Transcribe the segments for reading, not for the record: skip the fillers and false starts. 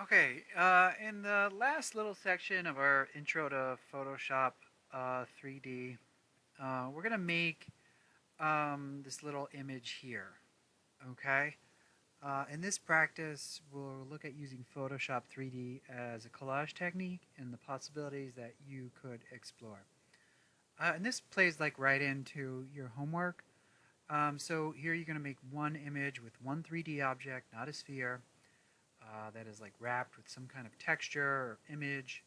Okay, in the last little section of our intro to Photoshop 3D, we're going to make this little image here. Okay? In this practice, we'll look at using Photoshop 3D as a collage technique and the possibilities that you could explore. And this plays like right into your homework. So here you're going to make one image with one 3D object, not a sphere, that is like wrapped with some kind of texture or image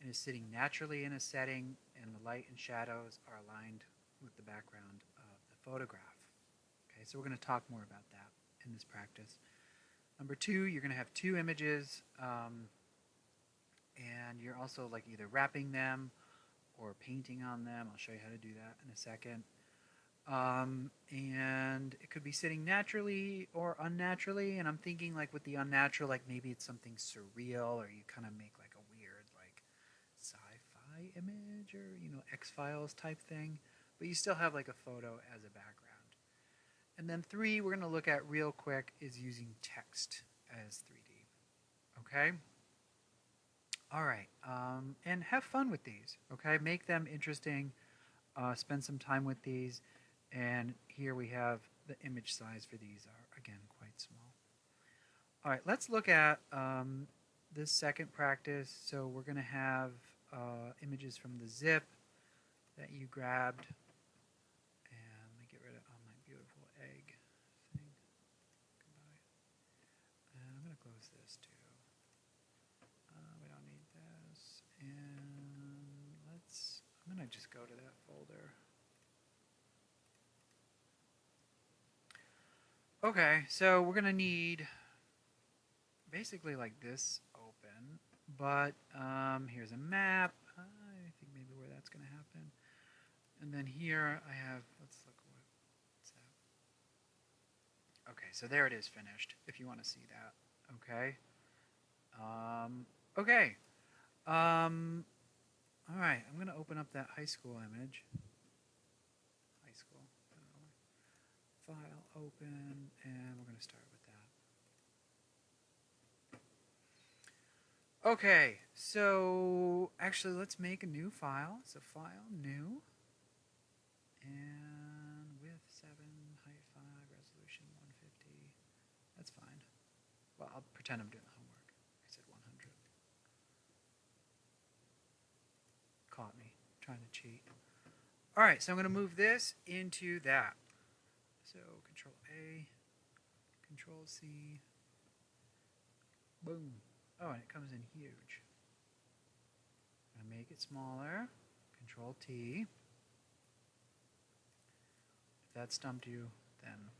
and is sitting naturally in a setting, and the light and shadows are aligned with the background of the photograph. Okay, so we're going to talk more about that in this practice. Number two, you're going to have two images, and you're also like either wrapping them or painting on them. I'll show you how to do that in a second. And it could be sitting naturally or unnaturally, and I'm thinking like with the unnatural, like maybe it's something surreal, or you kind of make like a weird like sci-fi image, or X-Files type thing, but you still have like a photo as a background. And then three, we're going to look at real quick, is using text as 3D. Okay. All right, and have fun with these. Okay, make them interesting. Spend some time with these. And here we have the image size for these are, again, quite small. All right, let's look at this second practice. So we're going to have images from the zip that you grabbed. And let me get rid of my beautiful egg thing. Goodbye. And I'm going to close this too. We don't need this. And I'm going to just go to that folder. Okay, so we're going to need basically like this open, but here's a map. I think maybe where that's going to happen. And then here I have, let's look what's that. Okay, so there it is finished, if you want to see that. Okay. Okay. All right, I'm going to open up that high school image. High school. File, open, and we're going to start with that. Okay, so actually let's make a new file. So file, new, and width 7, height 5, resolution 150. That's fine. Well, I'll pretend I'm doing the homework. I said 100. Caught me trying to cheat. All right, so I'm going to move this into that. So Control A, Control C, boom. Oh, and it comes in huge. I'm going to make it smaller. Control T. If that stumped you, then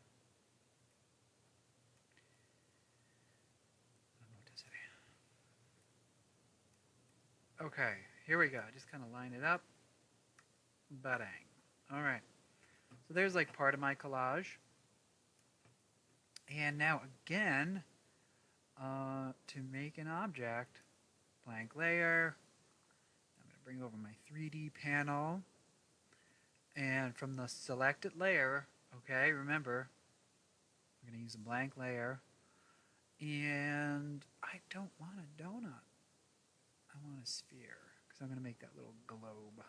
I don't know what to say. Okay, here we go. Just kind of line it up. Ba-dang. All right. So there's like part of my collage. And now again, to make an object, blank layer. I'm going to bring over my 3D panel. And from the selected layer, okay, remember, we're going to use a blank layer. And I don't want a donut. I want a sphere, because I'm going to make that little globe.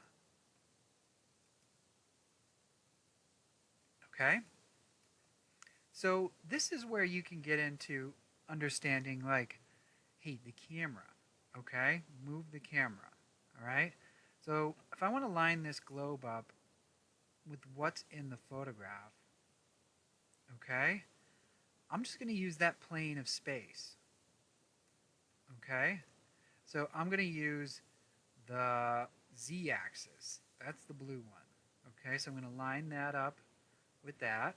Okay? So this is where you can get into understanding, like, hey, the camera, okay? Move the camera, all right? So if I want to line this globe up with what's in the photograph, okay, I'm just going to use that plane of space, okay? So I'm going to use the z-axis. That's the blue one, okay? So I'm going to line that up with that,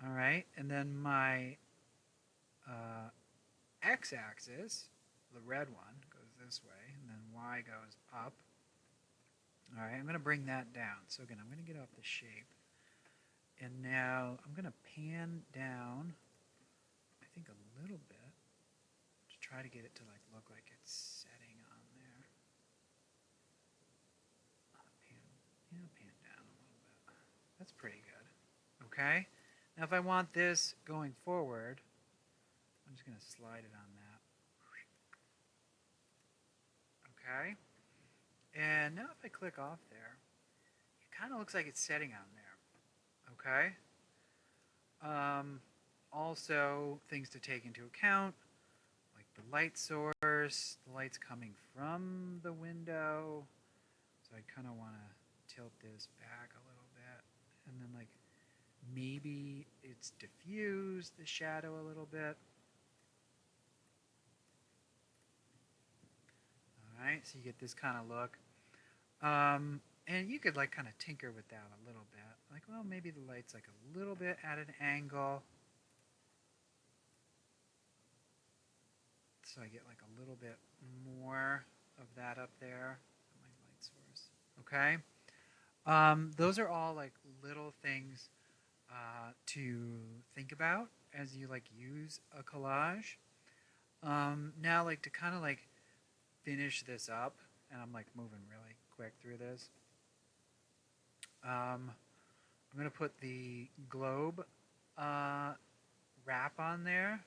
all right? And then my x-axis, the red one, goes this way, and then y goes up. All right, I'm going to bring that down. So again, I'm going to get off the shape. And now I'm going to pan down, I think a little bit, to try to get it to like look like it's setting on there. Pan down a little bit. That's pretty good. Okay? Now if I want this going forward, I'm just going to slide it on that. Okay. And now if I click off there, it kind of looks like it's setting on there. Okay. Also, things to take into account, like the light source, the light's coming from the window. So I kind of want to tilt this back a little bit. And then like maybe it's diffused the shadow a little bit. All right, so you get this kind of look. And you could like kind of tinker with that a little bit. Like, well, maybe the light's like a little bit at an angle. So I get like a little bit more of that up there. My light source. Okay. Those are all like little things to think about as you like use a collage. Now, like to kind of like finish this up, and I'm like moving really quick through this. I'm gonna put the globe wrap on there.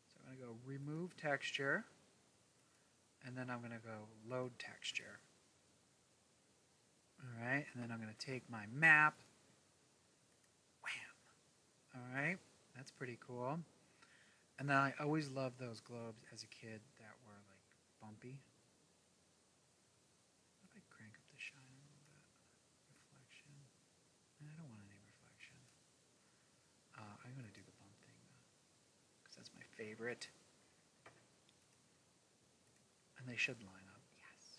So I'm gonna go remove texture, and then I'm gonna go load texture. All right, and then I'm gonna take my map. Wham! All right, that's pretty cool. And then I always loved those globes as a kid that were like bumpy. If I crank up the shine a little bit, reflection. I don't want any reflection. I'm gonna do the bump thing though, because that's my favorite. And they should line up. Yes.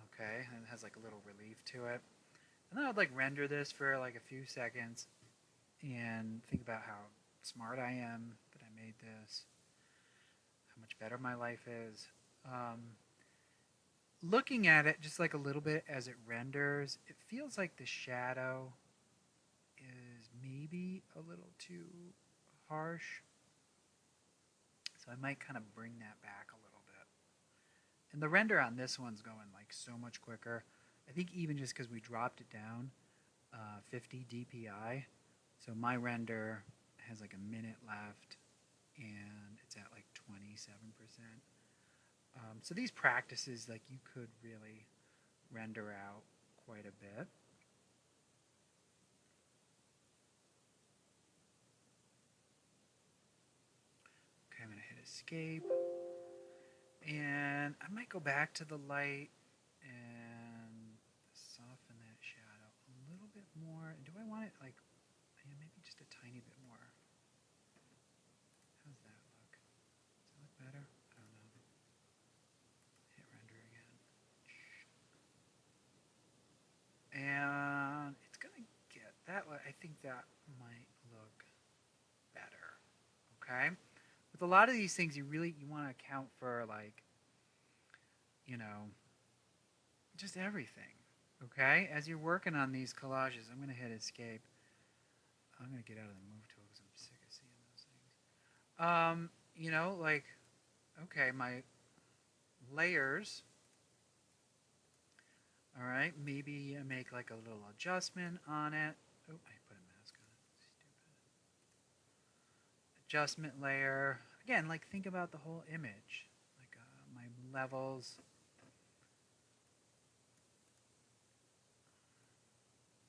Okay, and it has like a little relief to it. And then I'd like render this for like a few seconds and think about how smart I am that I made this, how much better my life is. Looking at it just like a little bit as it renders, it feels like the shadow is maybe a little too harsh. So I might kind of bring that back a little bit. And the render on this one's going like so much quicker. I think even just because we dropped it down 50 DPI. So my render has like a minute left and it's at like 27%. So these practices, like you could really render out quite a bit. Okay, I'm going to hit escape. And I might go back to the light and soften that shadow a little bit more. Do I want it like, yeah, maybe just a tiny bit more. How's that look? Does that look better? I don't know. Hit render again. And it's going to get that way. I think that might look better. Okay? With a lot of these things, you want to account for like, you know, just everything. Okay? As you're working on these collages, I'm going to hit escape. I'm going to get out of the move tool because I'm sick of seeing those things. You know, like, okay, my layers. All right, maybe I make like a little adjustment on it. Oh, I put a mask on it. Stupid. Adjustment layer. Again, like think about the whole image. Like my levels.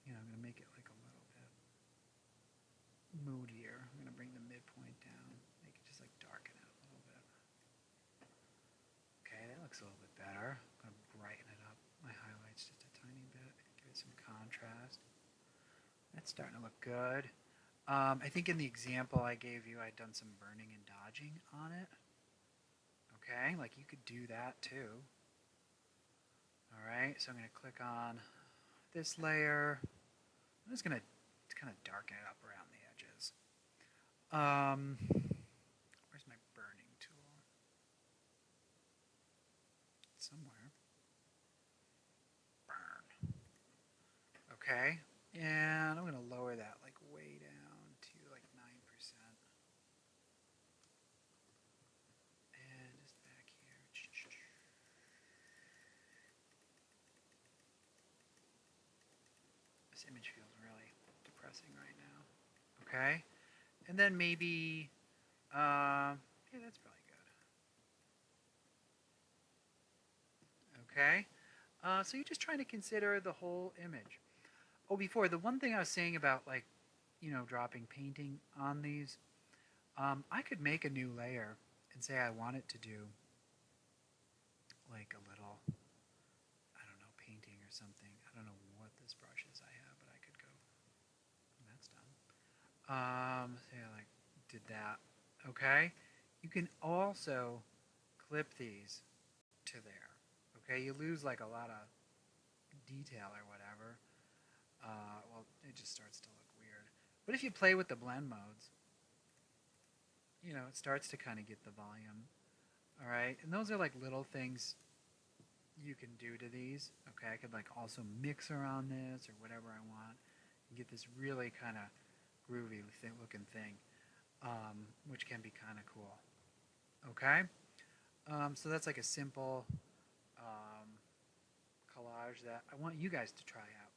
You know, I'm going to make it like a little bit moodier. I'm going to bring the midpoint down. Make it just like darken it a little bit. Okay, that looks a little bit better. I'm going to brighten it up. My highlights just a tiny bit. Give it some contrast. That's starting to look good. I think in the example I gave you, I'd done some burning and dodging on it. Okay, like you could do that too. All right, so I'm going to click on this layer. I'm just going to kind of darken it up around the edges. Where's my burning tool? Somewhere. Burn. Okay, and I'm going to lower that like way down to like 9%. And just back here. This image feels really depressing right now. Okay, and then maybe, yeah, that's probably good. Okay? So you're just trying to consider the whole image. Oh, before, the one thing I was saying about like, dropping painting on these, I could make a new layer and say I want it to do like a little, I don't know, painting or something. I don't know what this brush is I have, but I could go, and that's done. Say I like did that. Okay? You can also clip these to there. Okay? You lose like a lot of detail or whatever. Well, it just starts to look weird. But if you play with the blend modes, it starts to kind of get the volume. All right? And those are like little things you can do to these. Okay? I could like also mix around this or whatever I want and get this really kind of groovy looking thing, which can be kind of cool. Okay? So that's like a simple um, collage that I want you guys to try out.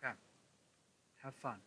Okay? Have fun.